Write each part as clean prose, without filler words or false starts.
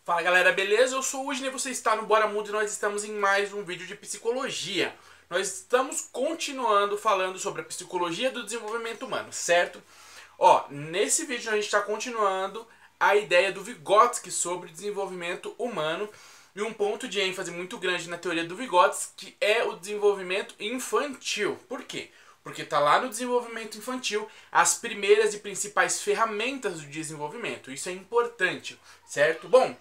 Fala galera, beleza? Eu sou o Udine, você está no Bora Mundo e nós estamos em mais um vídeo de psicologia. Nós estamos continuando falando sobre a psicologia do desenvolvimento humano, certo? Nesse vídeo a gente está continuando a ideia do Vygotsky sobre desenvolvimento humano e um ponto de ênfase muito grande na teoria do Vygotsky é o desenvolvimento infantil. Por quê? Porque está lá no desenvolvimento infantil as primeiras e principais ferramentas do desenvolvimento. Isso é importante, certo? Bom,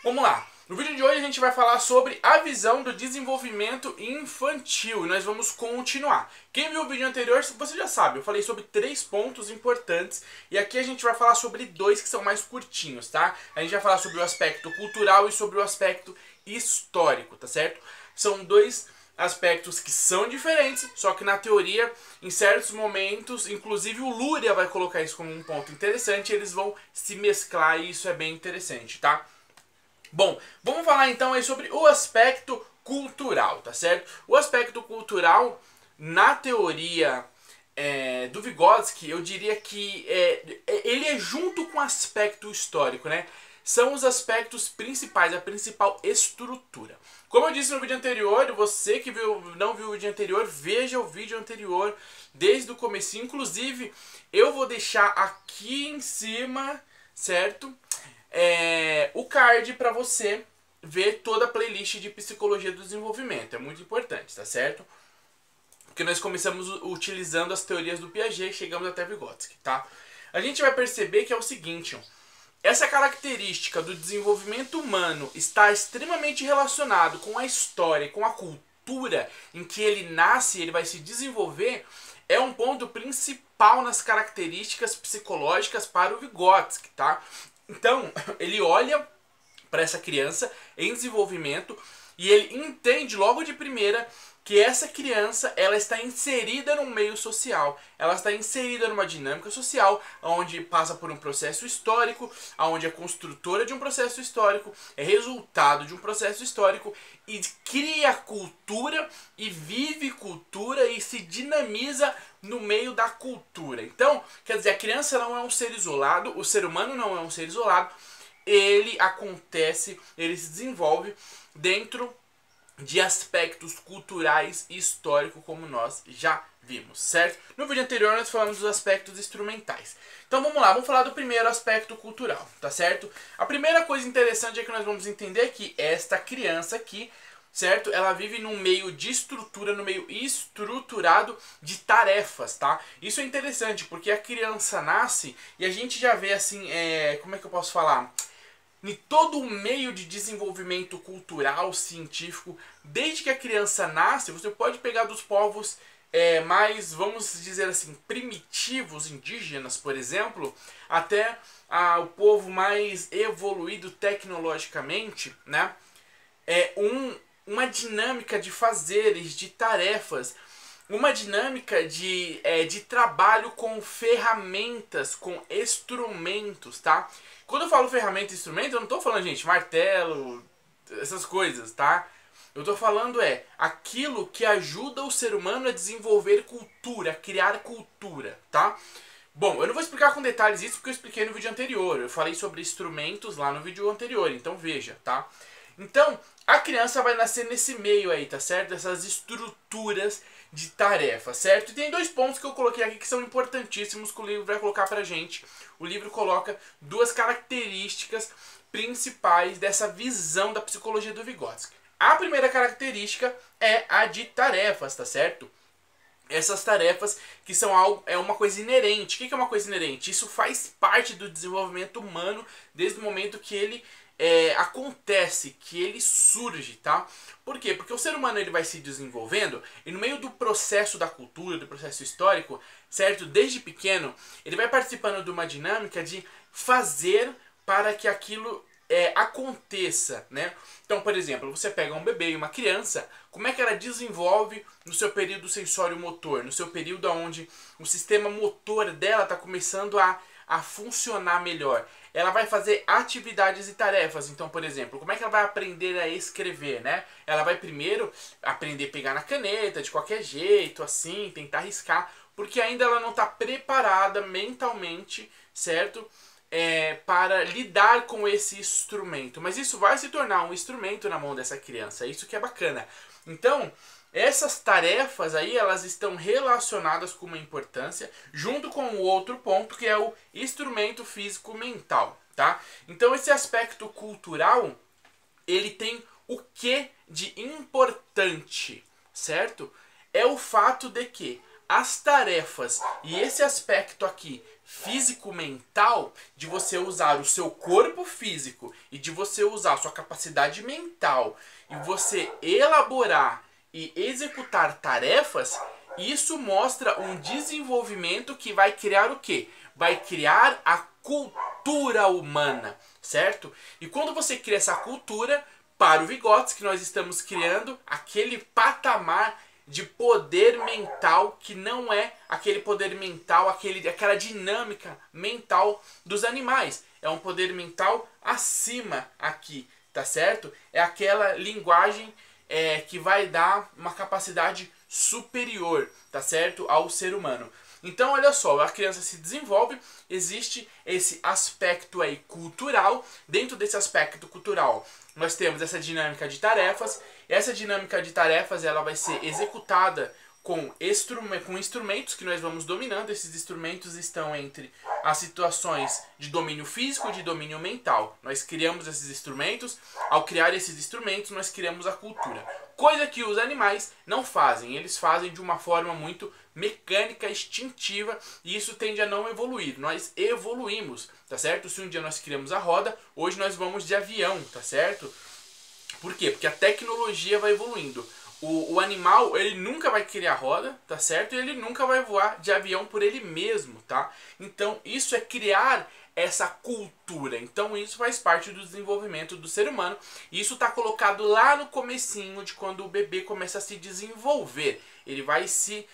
vamos lá. No vídeo de hoje a gente vai falar sobre a visão do desenvolvimento infantil e nós vamos continuar. Quem viu o vídeo anterior, você já sabe, eu falei sobre 3 pontos importantes e aqui a gente vai falar sobre 2 que são mais curtinhos, tá? A gente vai falar sobre o aspecto cultural e sobre o aspecto histórico, tá certo? São 2 aspectos que são diferentes, só que na teoria, em certos momentos, inclusive o Luria vai colocar isso como um ponto interessante, eles vão se mesclar e isso é bem interessante, tá? Bom, vamos falar então aí sobre o aspecto cultural, tá certo? O aspecto cultural, na teoria do Vygotsky, eu diria que ele é junto com o aspecto histórico, né? São os aspectos principais, a principal estrutura. Como eu disse no vídeo anterior, você que não viu o vídeo anterior, veja o vídeo anterior desde o começo. Inclusive, eu vou deixar aqui em cima, certo? O card para você ver toda a playlist de psicologia do desenvolvimento. É muito importante, tá certo? Porque nós começamos utilizando as teorias do Piaget e chegamos até Vygotsky, tá? A gente vai perceber que é o seguinte, ó. Essa característica do desenvolvimento humano está extremamente relacionado com a história, com a cultura em que ele nasce e ele vai se desenvolver, é um ponto principal nas características psicológicas para o Vygotsky, tá? Então, ele olha para essa criança em desenvolvimento e ele entende logo de primeira que essa criança ela está inserida num meio social, ela está inserida numa dinâmica social, onde passa por um processo histórico, onde é construtora de um processo histórico, é resultado de um processo histórico e cria cultura e vive cultura e se dinamiza no meio da cultura. Então, quer dizer, a criança não é um ser isolado, o ser humano não é um ser isolado, ele acontece, ele se desenvolve dentro de aspectos culturais e históricos, como nós já vimos, certo? No vídeo anterior nós falamos dos aspectos instrumentais. Então vamos lá, vamos falar do primeiro aspecto cultural, tá certo? A primeira coisa interessante é que nós vamos entender que esta criança aqui, certo? Ela vive num meio de estrutura, no meio estruturado de tarefas, tá? Isso é interessante, porque a criança nasce e a gente já vê assim, como é que eu posso falar? Em todo o meio de desenvolvimento cultural, científico, desde que a criança nasce, você pode pegar dos povos mais, vamos dizer assim, primitivos, indígenas, por exemplo, até o povo mais evoluído tecnologicamente, né? Uma dinâmica de fazeres, de tarefas, uma dinâmica de trabalho com ferramentas, com instrumentos, tá? Quando eu falo ferramenta e instrumento, eu não tô falando, gente, martelo, essas coisas, tá? Eu tô falando aquilo que ajuda o ser humano a desenvolver cultura, a criar cultura, tá? Bom, eu não vou explicar com detalhes isso porque eu expliquei no vídeo anterior. Eu falei sobre instrumentos lá no vídeo anterior, então veja, tá? Então, a criança vai nascer nesse meio aí, tá certo? Essas estruturas de tarefa, certo? E tem 2 pontos que eu coloquei aqui que são importantíssimos que o livro vai colocar pra gente. O livro coloca 2 características principais dessa visão da psicologia do Vygotsky. A primeira característica é a de tarefas, tá certo? Essas tarefas que são uma coisa inerente. O que é uma coisa inerente? Isso faz parte do desenvolvimento humano desde o momento que ele acontece, que ele surge, tá? Por quê? Porque o ser humano ele vai se desenvolvendo e no meio do processo da cultura, do processo histórico, certo? Desde pequeno, ele vai participando de uma dinâmica de fazer para que aquilo aconteça, né? Então, por exemplo, você pega um bebê e uma criança, como é que ela desenvolve no seu período sensório-motor, no seu período onde o sistema motor dela está começando a funcionar melhor. Ela vai fazer atividades e tarefas. Então, por exemplo, como é que ela vai aprender a escrever, né? Ela vai primeiro aprender a pegar na caneta, de qualquer jeito, assim, tentar riscar, porque ainda ela não está preparada mentalmente, certo? para lidar com esse instrumento. Mas isso vai se tornar um instrumento na mão dessa criança. Isso que é bacana. Então, essas tarefas aí, elas estão relacionadas com uma importância, junto com o outro ponto, que é o instrumento físico mental, tá? Então, esse aspecto cultural, ele tem o que de importante, certo? É o fato de que as tarefas e esse aspecto aqui físico-mental, de você usar o seu corpo físico e de você usar a sua capacidade mental e você elaborar e executar tarefas, isso mostra um desenvolvimento que vai criar o quê? Vai criar a cultura humana, certo? E quando você cria essa cultura, para o Vygotsky nós estamos criando aquele patamar de poder mental que não é aquele poder mental, aquela dinâmica mental dos animais. É um poder mental acima aqui, tá certo? É aquela linguagem que vai dar uma capacidade superior, tá certo? Ao ser humano. Então, olha só, a criança se desenvolve, existe esse aspecto aí cultural. Dentro desse aspecto cultural, nós temos essa dinâmica de tarefas. Essa dinâmica de tarefas, ela vai ser executada com instrumentos que nós vamos dominando. Esses instrumentos estão entre as situações de domínio físico e de domínio mental. Nós criamos esses instrumentos. Ao criar esses instrumentos, nós criamos a cultura. Coisa que os animais não fazem. Eles fazem de uma forma muito mecânica, instintiva, e isso tende a não evoluir. Nós evoluímos, tá certo? Se um dia nós criamos a roda, hoje nós vamos de avião, tá certo? Por quê? Porque a tecnologia vai evoluindo. O animal, ele nunca vai criar roda, tá certo? E ele nunca vai voar de avião por ele mesmo, tá? Então, isso é criar essa cultura. Então, isso faz parte do desenvolvimento do ser humano. E isso está colocado lá no comecinho de quando o bebê começa a se desenvolver. Ele vai se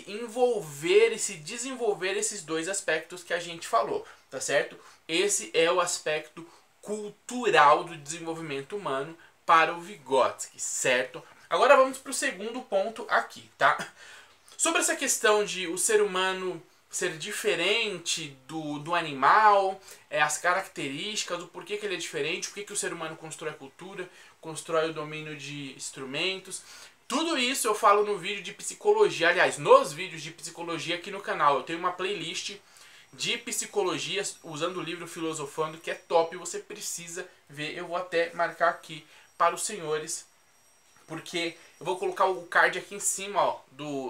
envolver e se desenvolver esses dois aspectos que a gente falou, tá certo? Esse é o aspecto cultural do desenvolvimento humano para o Vygotsky, certo? Agora vamos para o segundo ponto aqui, tá? Sobre essa questão de o ser humano ser diferente do animal, as características, o porquê que ele é diferente, o porquê que o ser humano constrói a cultura, constrói o domínio de instrumentos. Tudo isso eu falo no vídeo de psicologia, aliás, nos vídeos de psicologia aqui no canal. Eu tenho uma playlist de psicologia usando o livro Filosofando, que é top, você precisa ver. Eu vou até marcar aqui para os senhores, porque eu vou colocar o card aqui em cima, ó,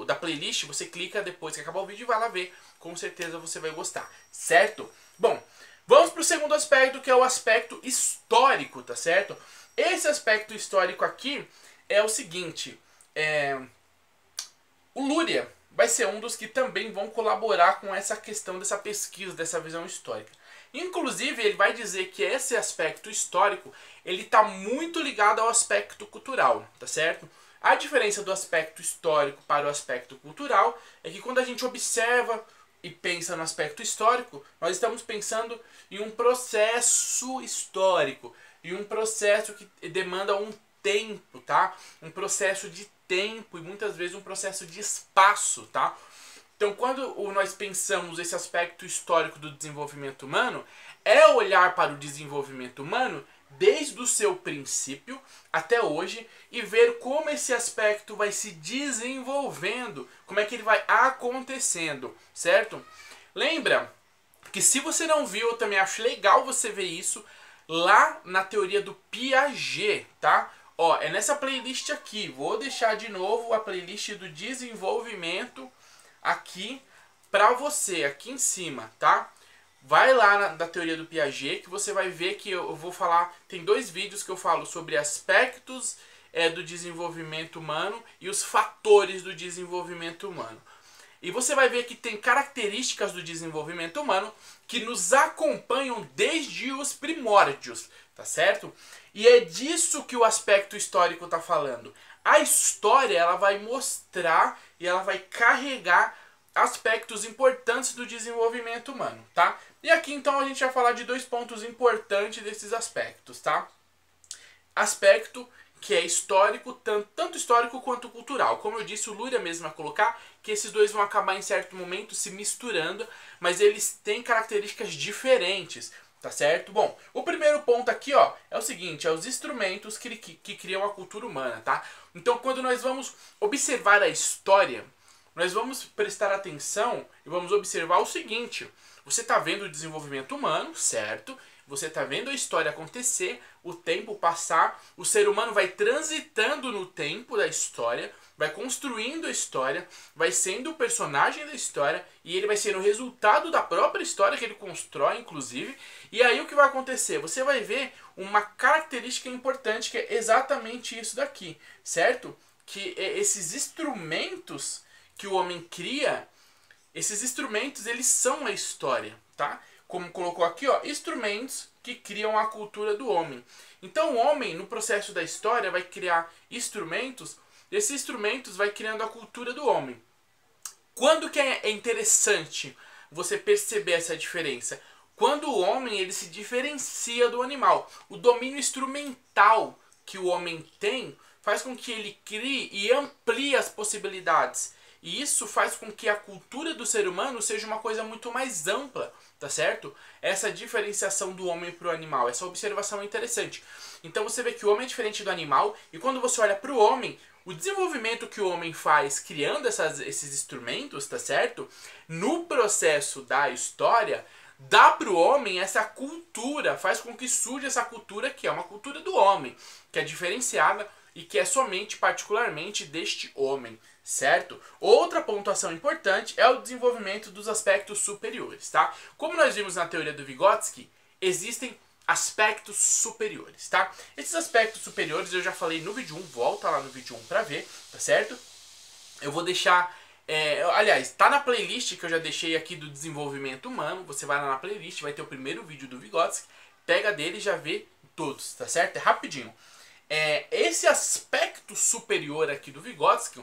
da playlist. Você clica depois que acabar o vídeo e vai lá ver. Com certeza você vai gostar, certo? Bom, vamos para o segundo aspecto, que é o aspecto histórico, tá certo? Esse aspecto histórico aqui é o seguinte, o Luria vai ser um dos que também vão colaborar com essa questão dessa pesquisa, dessa visão histórica. Inclusive, ele vai dizer que esse aspecto histórico, ele está muito ligado ao aspecto cultural, tá certo? A diferença do aspecto histórico para o aspecto cultural é que quando a gente observa e pensa no aspecto histórico, nós estamos pensando em um processo histórico, e um processo que demanda um tempo, tá? Um processo de tempo e muitas vezes um processo de espaço, tá? Então, quando nós pensamos esse aspecto histórico do desenvolvimento humano, é olhar para o desenvolvimento humano desde o seu princípio até hoje e ver como esse aspecto vai se desenvolvendo, como é que ele vai acontecendo, certo? Lembra que se você não viu, eu também acho legal você ver isso lá na teoria do Piaget, tá? Ó, é nessa playlist aqui, vou deixar de novo a playlist do desenvolvimento aqui pra você, aqui em cima, tá? Vai lá da teoria do Piaget que você vai ver que eu vou falar, tem 2 vídeos que eu falo sobre aspectos do desenvolvimento humano e os fatores do desenvolvimento humano. E você vai ver que tem características do desenvolvimento humano que nos acompanham desde os primórdios, tá certo? E é disso que o aspecto histórico está falando. A história, ela vai mostrar e ela vai carregar aspectos importantes do desenvolvimento humano, tá? E aqui então a gente vai falar de 2 pontos importantes desses aspectos, tá? Aspecto que é histórico, tanto histórico quanto cultural. Como eu disse, o Luria mesmo vai colocar que esses dois vão acabar em certo momento se misturando, mas eles têm características diferentes, tá certo? Bom, o primeiro ponto aqui, ó, é o seguinte, é os instrumentos que criam a cultura humana, tá? Então, quando nós vamos observar a história, nós vamos prestar atenção e vamos observar o seguinte: você está vendo o desenvolvimento humano, certo? Você está vendo a história acontecer, o tempo passar, o ser humano vai transitando no tempo da história, vai construindo a história, vai sendo o personagem da história e ele vai ser o resultado da própria história que ele constrói, inclusive. E aí o que vai acontecer? Você vai ver uma característica importante que é exatamente isso daqui, certo? Que esses instrumentos que o homem cria, esses instrumentos, eles são a história, tá? Como colocou aqui, ó, instrumentos que criam a cultura do homem. Então o homem, no processo da história, vai criar instrumentos, e esses instrumentos vai criando a cultura do homem. Quando que é interessante você perceber essa diferença? Quando o homem ele se diferencia do animal. O domínio instrumental que o homem tem faz com que ele crie e amplie as possibilidades. E isso faz com que a cultura do ser humano seja uma coisa muito mais ampla, tá certo? Essa diferenciação do homem para o animal, essa observação é interessante. Então você vê que o homem é diferente do animal, e quando você olha para o homem, o desenvolvimento que o homem faz criando esses instrumentos, tá certo? No processo da história, dá para o homem essa cultura, faz com que surja essa cultura que é uma cultura do homem, que é diferenciada e que é somente, particularmente, deste homem, certo? Outra pontuação importante é o desenvolvimento dos aspectos superiores, tá? Como nós vimos na teoria do Vygotsky, existem aspectos superiores, tá? Esses aspectos superiores eu já falei no vídeo 1, volta lá no vídeo 1 pra ver, tá certo? Eu vou deixar, aliás, tá na playlist que eu já deixei aqui do desenvolvimento humano, você vai lá na playlist, vai ter o primeiro vídeo do Vygotsky, pega dele e já vê todos, tá certo? É rapidinho. Esse aspecto superior aqui do Vygotsky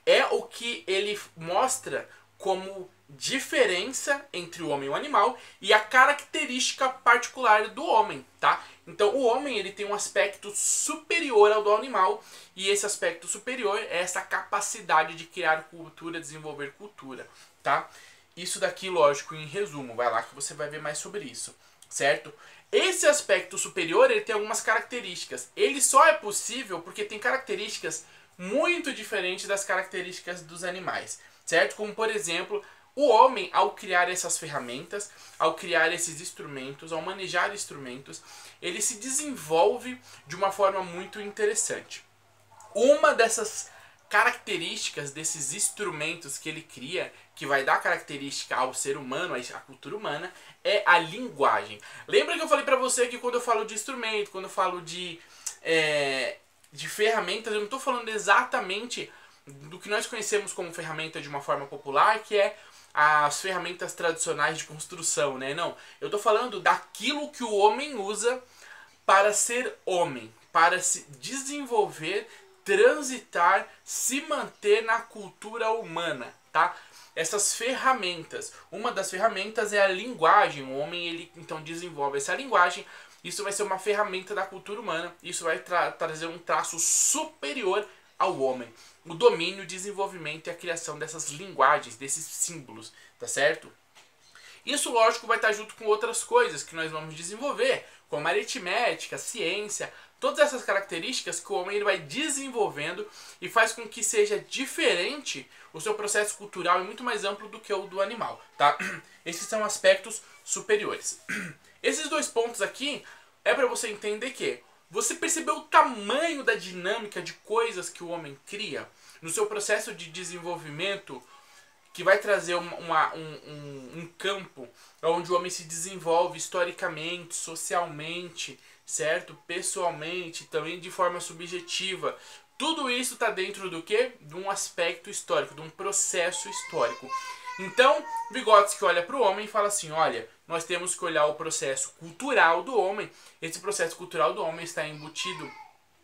é o que ele mostra como diferença entre o homem e o animal e a característica particular do homem, tá? Então o homem ele tem um aspecto superior ao do animal e esse aspecto superior é essa capacidade de criar cultura, desenvolver cultura, tá? Isso daqui, lógico, em resumo, vai lá que você vai ver mais sobre isso, certo? Esse aspecto superior ele tem algumas características. Ele só é possível porque tem características muito diferentes das características dos animais, certo? Como, por exemplo, o homem, ao criar essas ferramentas, ao criar esses instrumentos, ao manejar instrumentos, ele se desenvolve de uma forma muito interessante. Uma dessas características desses instrumentos que ele cria, que vai dar característica ao ser humano, à cultura humana, é a linguagem. Lembra que eu falei pra você que quando eu falo de instrumento, quando eu falo de ferramentas, eu não estou falando exatamente do que nós conhecemos como ferramenta de uma forma popular, que é as ferramentas tradicionais de construção, né? Não, eu estou falando daquilo que o homem usa para ser homem, para se desenvolver, transitar, se manter na cultura humana, tá? Essas ferramentas, uma das ferramentas é a linguagem. O homem ele então desenvolve essa linguagem. Isso vai ser uma ferramenta da cultura humana. Isso vai trazer um traço superior ao homem. O domínio, o desenvolvimento e a criação dessas linguagens, desses símbolos, tá certo? Isso, lógico, vai estar junto com outras coisas que nós vamos desenvolver, como a aritmética, a ciência, todas essas características que o homem ele vai desenvolvendo e faz com que seja diferente, o seu processo cultural é muito mais amplo do que o do animal, tá? Esses são aspectos superiores. Esses dois pontos aqui é para você entender que você percebeu o tamanho da dinâmica de coisas que o homem cria no seu processo de desenvolvimento, que vai trazer um campo onde o homem se desenvolve historicamente, socialmente, certo? Pessoalmente, também de forma subjetiva. Tudo isso está dentro do quê? De um aspecto histórico, de um processo histórico. Então, Vygotsky olha para o homem e fala assim, olha, nós temos que olhar o processo cultural do homem. Esse processo cultural do homem está embutido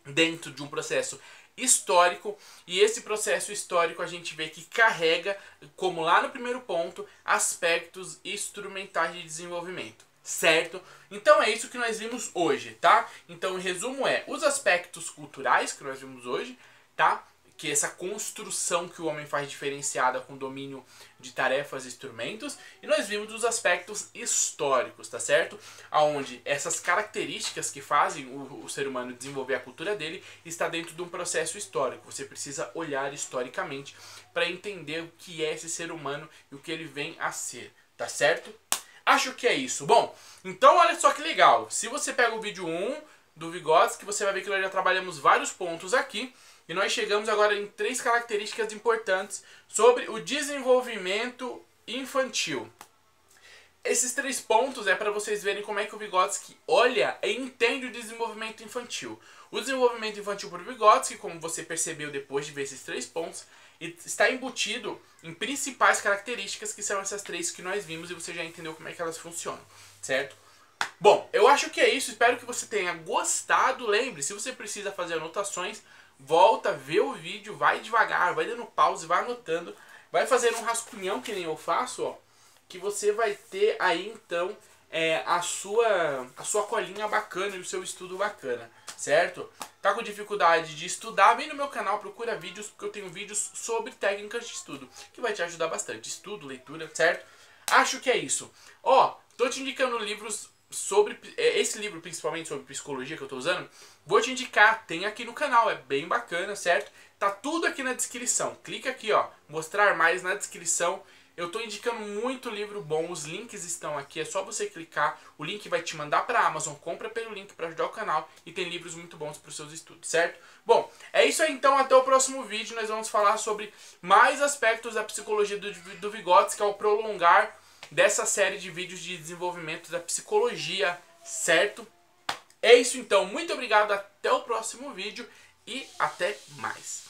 dentro de um processo histórico, e esse processo histórico a gente vê que carrega, como lá no primeiro ponto, aspectos instrumentais de desenvolvimento, certo? Então é isso que nós vimos hoje, tá? Então o resumo é os aspectos culturais que nós vimos hoje, tá? Que essa construção que o homem faz diferenciada com domínio de tarefas e instrumentos, e nós vimos os aspectos históricos, tá certo? Aonde essas características que fazem o ser humano desenvolver a cultura dele está dentro de um processo histórico. Você precisa olhar historicamente para entender o que é esse ser humano e o que ele vem a ser, tá certo? Acho que é isso. Bom, então olha só que legal. Se você pega o vídeo 1 do Vygotsky, você vai ver que nós já trabalhamos vários pontos aqui. E nós chegamos agora em 3 características importantes sobre o desenvolvimento infantil. Esses 3 pontos é para vocês verem como é que o Vygotsky olha e entende o desenvolvimento infantil. O desenvolvimento infantil por Vygotsky, como você percebeu depois de ver esses 3 pontos, está embutido em principais características, que são essas 3 que nós vimos, e você já entendeu como é que elas funcionam, certo? Bom, eu acho que é isso, espero que você tenha gostado. Lembre, se você precisa fazer anotações, volta, vê o vídeo, vai devagar, vai dando pause, vai anotando, vai fazendo um rascunhão que nem eu faço, ó, que você vai ter aí então a sua colinha bacana e o seu estudo bacana, certo? Tá com dificuldade de estudar? Vem no meu canal, procura vídeos, porque eu tenho vídeos sobre técnicas de estudo, que vai te ajudar bastante, estudo, leitura, certo? Acho que é isso. Ó, tô te indicando livros sobre esse livro, principalmente sobre psicologia que eu tô usando, vou te indicar, tem aqui no canal, é bem bacana, certo? Tá tudo aqui na descrição, clica aqui, ó, mostrar mais na descrição. Eu tô indicando muito livro bom, os links estão aqui, é só você clicar, o link vai te mandar pra Amazon, compra pelo link pra ajudar o canal, e tem livros muito bons pros seus estudos, certo? Bom, é isso aí então, até o próximo vídeo, nós vamos falar sobre mais aspectos da psicologia do Vygotsky, que é o prolongar dessa série de vídeos de desenvolvimento da psicologia, certo? É isso então, muito obrigado, até o próximo vídeo e até mais.